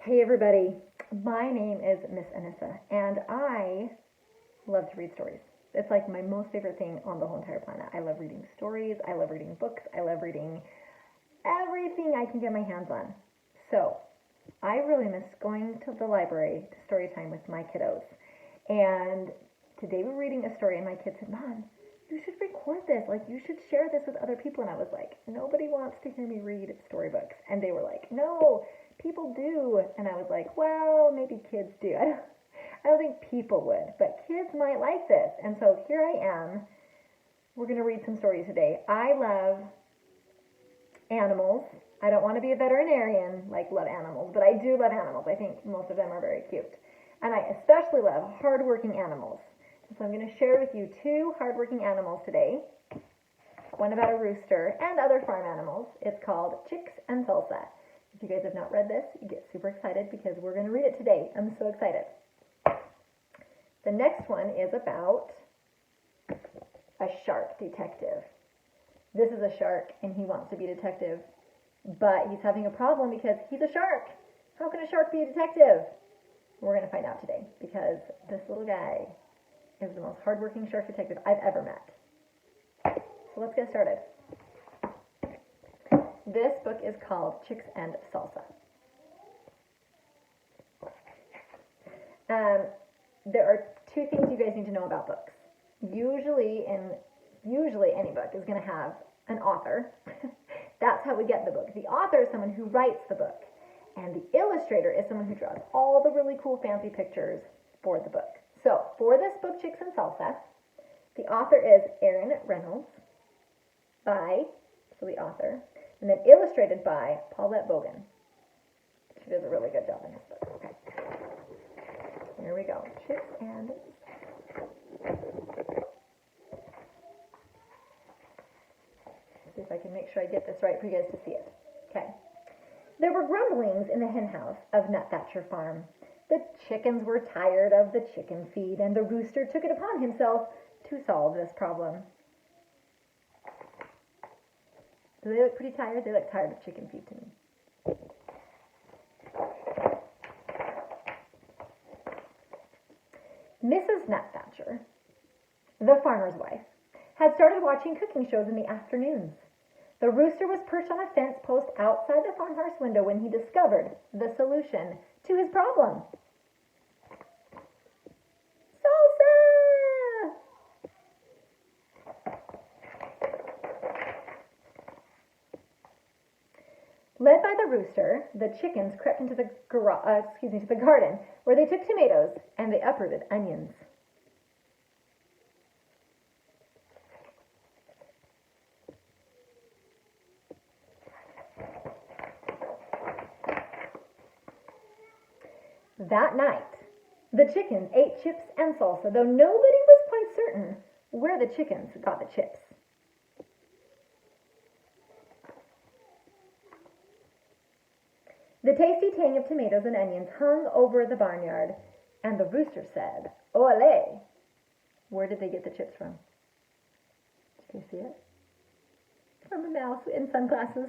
Hey everybody, my name is Miss Anissa, and I love to read stories. It's like my most favorite thing on the whole entire planet. I love reading stories, I love reading books, I love reading everything I can get my hands on. So, I really miss going to the library to story time with my kiddos. And today we're reading a story, and my kid said, Mom, you should record this. Like, you should share this with other people. And I was like, nobody wants to hear me read storybooks. And they were like, no, people do. And I was like, well, maybe kids do. I don't think people would, but kids might like this. And so here I am. We're going to read some stories today. I love animals. I don't want to be a veterinarian, like love animals, but I do love animals. I think most of them are very cute. And I especially love hardworking animals. So I'm going to share with you two hardworking animals today. One about a rooster and other farm animals. It's called Chicks and Salsa. If you guys have not read this, you get super excited because we're going to read it today. I'm so excited. The next one is about a shark detective. This is a shark and he wants to be a detective, but he's having a problem because he's a shark. How can a shark be a detective? We're going to find out today because this little guy is the most hardworking shark detective I've ever met. So let's get started. This book is called Chicks and Salsa. There are two things you guys need to know about books. Usually any book is going to have an author. That's how we get the book. The author is someone who writes the book, and the illustrator is someone who draws all the really cool fancy pictures for the book. So, for this book, Chicks and Salsa, the author is Erin Reynolds, the author, and then illustrated by Paulette Bogan. She does a really good job in this book. Okay. Here we go. Chicks and see if I can make sure I get this right for you guys to see it. Okay. There were grumblings in the hen house of Nut Thatcher Farm. The chickens were tired of the chicken feed, and the rooster took it upon himself to solve this problem. Do they look pretty tired? They look tired of chicken feed to me. Mrs. Nut Thatcher, the farmer's wife, had started watching cooking shows in the afternoons. The rooster was perched on a fence post outside the farmhouse window when he discovered the solution to his problem. Salsa! Led by the rooster, the chickens crept into the garden, where they took tomatoes and they uprooted onions. That night, the chickens ate chips and salsa, though nobody was quite certain where the chickens got the chips. The tasty tang of tomatoes and onions hung over the barnyard, and the rooster said, "Ole!" Where did they get the chips from? Did you see it? From a mouse in sunglasses.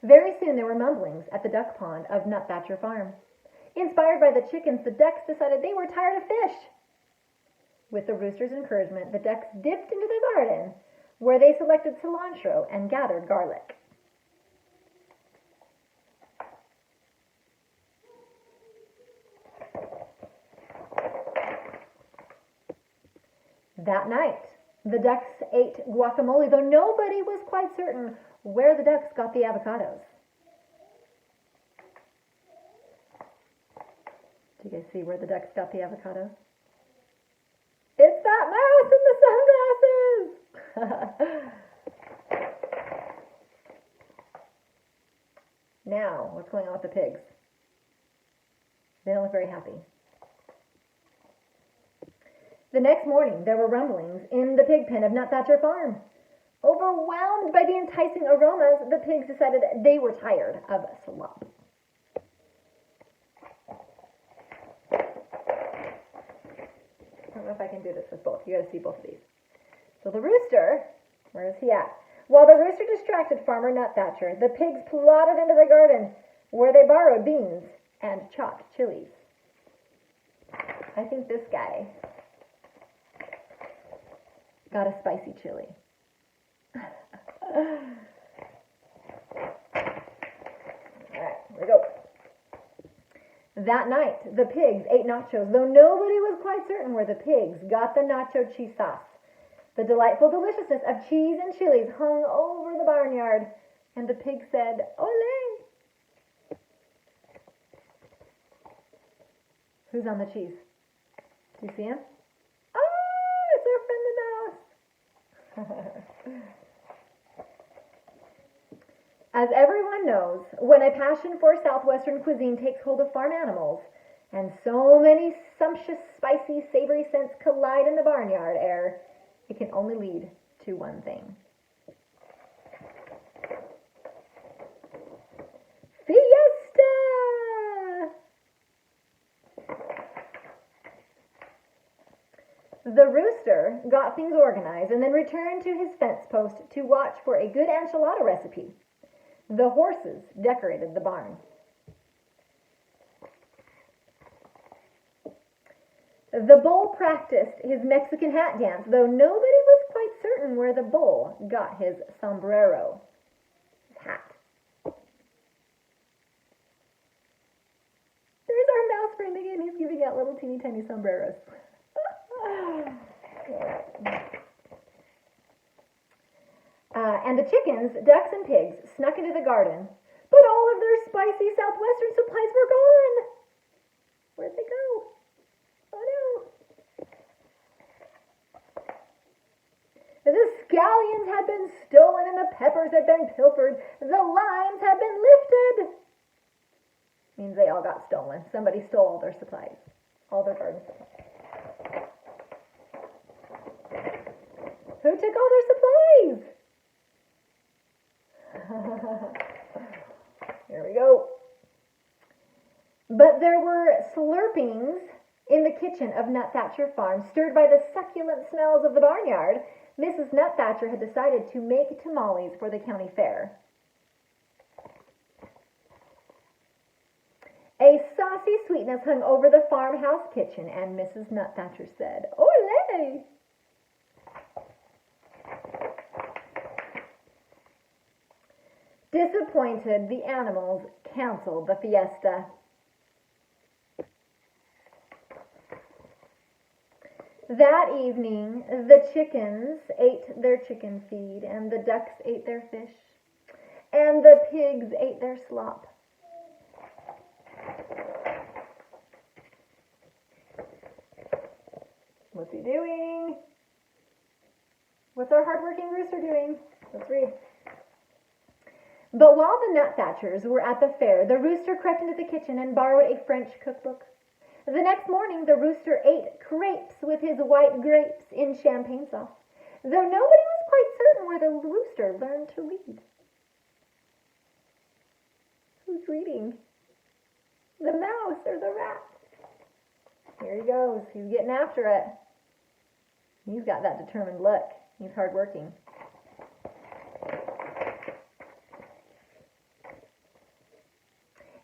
Very soon there were mumblings at the duck pond of Nut Thatcher Farm. Inspired by the chickens, the ducks decided they were tired of fish. With the rooster's encouragement, the ducks dipped into the garden, where they selected cilantro and gathered garlic. That night, the ducks ate guacamole, though nobody was quite certain where the ducks got the avocados. Do you guys see where the ducks got the avocados? It's that mouse in the sunglasses! Now, what's going on with the pigs? They don't look very happy. The next morning, there were rumblings in the pig pen of Nut Thatcher Farm. Overwhelmed by the enticing aromas, the pigs decided they were tired of slop. I don't know if I can do this with both. You got to see both of these. So the rooster, where is he at? While the rooster distracted Farmer Nutthatcher, the pigs plodded into the garden, where they borrowed beans and chopped chilies. I think this guy got a spicy chili. Alright, here we go. That night, the pigs ate nachos, though nobody was quite certain where the pigs got the nacho cheese sauce. The delightful deliciousness of cheese and chilies hung over the barnyard, and the pig said, "Ole!" Who's on the cheese? Do you see him? Oh, it's our friend the mouse. As everyone knows, when a passion for Southwestern cuisine takes hold of farm animals, and so many sumptuous, spicy, savory scents collide in the barnyard air, it can only lead to one thing. Fiesta! The rooster got things organized and then returned to his fence post to watch for a good enchilada recipe. The horses decorated the barn. The bull practiced his Mexican hat dance, though nobody was quite certain where the bull got his sombrero, his hat. There's our mouse friend again. He's giving out little teeny tiny sombreros. And the chickens, ducks, and pigs snuck into the garden, but all of their spicy Southwestern supplies were gone. Where'd they go? Oh no. The scallions had been stolen and the peppers had been pilfered. The limes had been lifted. Means they all got stolen. Somebody stole all their supplies. All their garden supplies. Who took all their supplies? Here we go. But there were slurpings in the kitchen of Nutthatcher Farm, stirred by the succulent smells of the barnyard. Mrs. Nutthatcher had decided to make tamales for the county fair. A saucy sweetness hung over the farmhouse kitchen, and Mrs. Nutthatcher said, "Ole!" Disappointed, the animals canceled the fiesta. That evening, the chickens ate their chicken feed, and the ducks ate their fish, and the pigs ate their slop. What's he doing? What's our hardworking rooster doing? Let's read. But while the Nutthatchers were at the fair, the rooster crept into the kitchen and borrowed a French cookbook. The next morning, the rooster ate crepes with his white grapes in champagne sauce, though nobody was quite certain where the rooster learned to read. Who's reading? The mouse or the rat? Here he goes. He's getting after it. He's got that determined look. He's hardworking.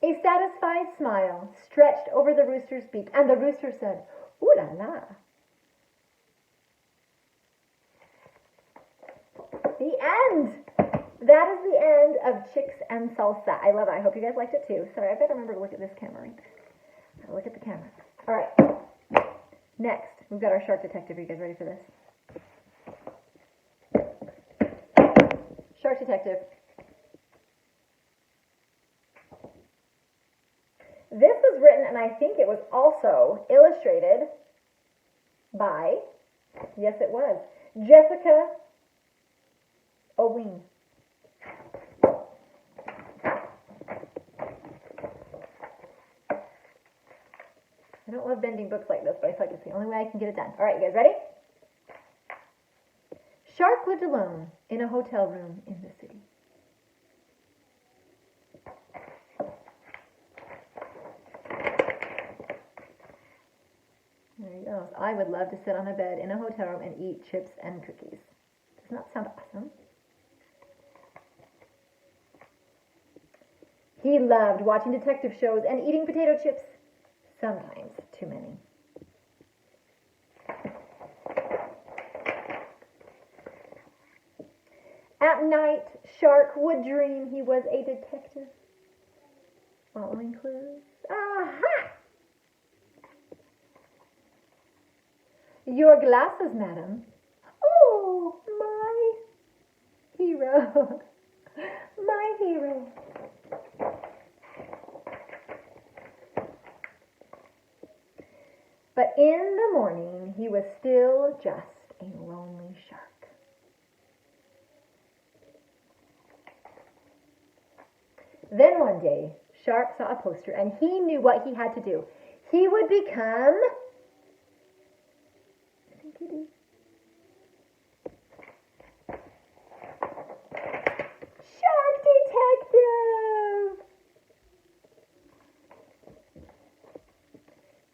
A satisfied smile stretched over the rooster's beak, and the rooster said, "Ooh la la." The end! That is the end of Chicks and Salsa. I love it. I hope you guys liked it too. Sorry, I better remember to look at this camera right there. Gotta look at the camera. All right. Next, we've got our shark detective. Are you guys ready for this? Shark detective. This was written, and I think it was also illustrated by, yes it was, Jessica Owing. I don't love bending books like this, but I feel like it's the only way I can get it done. All right, you guys ready? Shark lived alone in a hotel room in the city. There you go. I would love to sit on a bed in a hotel room and eat chips and cookies. Does not sound awesome? He loved watching detective shows and eating potato chips. Sometimes too many. At night, Shark would dream he was a detective. Following clues. Aha! Your glasses, madam. Oh, my hero. My hero. But in the morning, he was still just a lonely shark. Then one day, Shark saw a poster and he knew what he had to do. He would become Shark Detective!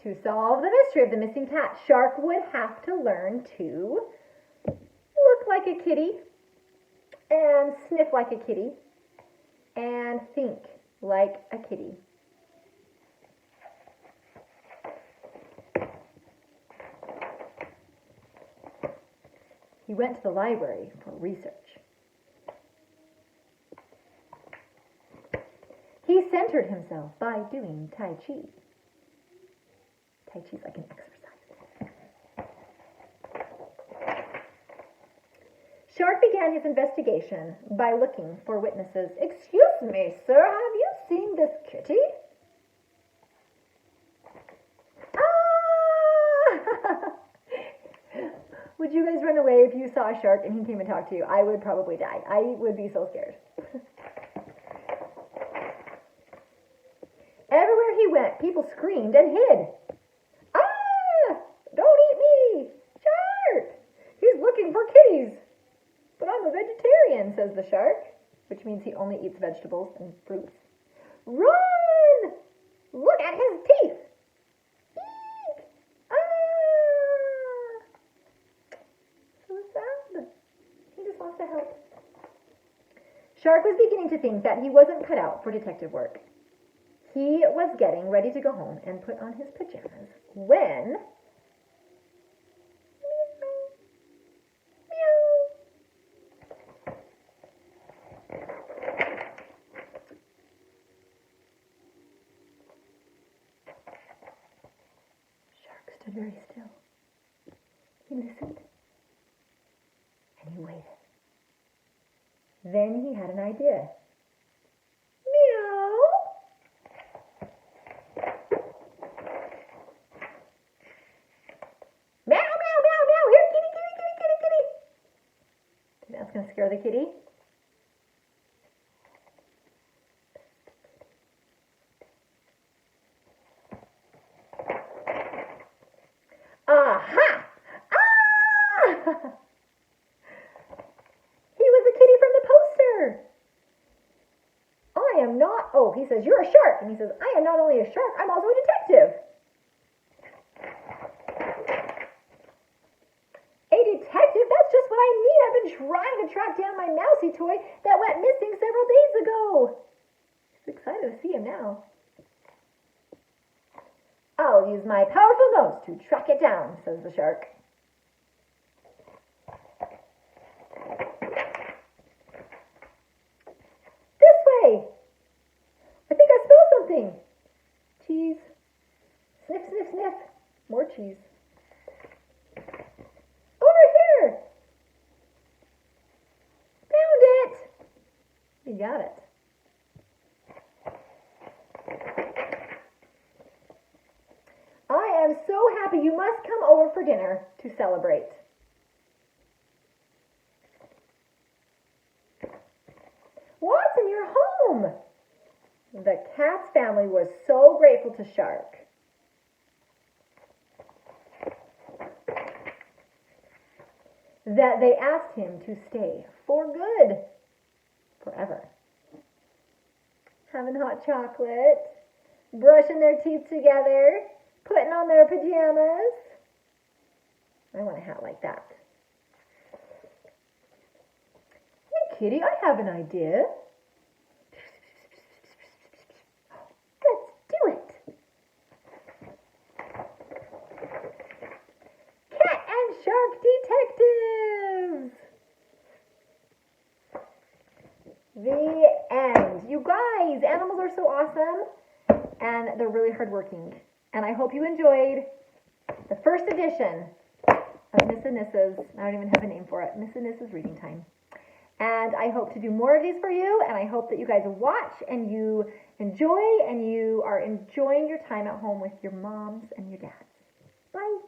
To solve the mystery of the missing cat, Shark would have to learn to look like a kitty and sniff like a kitty and think like a kitty. He went to the library for research. He centered himself by doing Tai Chi. Tai Chi is like an exercise. Shark began his investigation by looking for witnesses. Excuse me, sir, have you seen this kitty? Ah! Would you guys run away if you saw a shark and he came and talked to you? I would probably die. I would be so scared. Everywhere he went, people screamed and hid. Ah! Don't eat me! Shark! He's looking for kitties. But I'm a vegetarian, says the shark, which means he only eats vegetables and fruits. Run! Look at his teeth! Eek! Ah! So sad. He just wants to help. Shark was beginning to think that he wasn't cut out for detective work. He was getting ready to go home and put on his pajamas when... Stood very still. He listened and he waited. Then he had an idea. Meow! Meow, meow, meow, meow! Here, kitty, kitty, kitty, kitty, kitty! Think that's gonna scare the kitty? Aha! Ah! He was the kitty from the poster. I am not, oh, he says, you're a shark. And he says, I am not only a shark, I'm also a detective. A detective? That's just what I need. I've been trying to track down my mousy toy that went missing several days ago. He's excited to see him now. I'll use my powerful nose to track it down, says the shark. This way! I think I smell something. Cheese. Sniff, sniff, sniff. More cheese. Over here! Found it! You got it. I am so happy. You must come over for dinner to celebrate. What's in your home? The cat's family was so grateful to Shark. That they asked him to stay for good. Forever. Having hot chocolate. Brushing their teeth together. Putting on their pajamas. I want a hat like that. Hey, kitty, I have an idea. are so awesome, and they're really hardworking. And I hope you enjoyed the first edition of Miss Anissa's, I don't even have a name for it, Miss Anissa's Reading Time. And I hope to do more of these for you, and I hope that you guys watch and you enjoy and you are enjoying your time at home with your moms and your dads. Bye.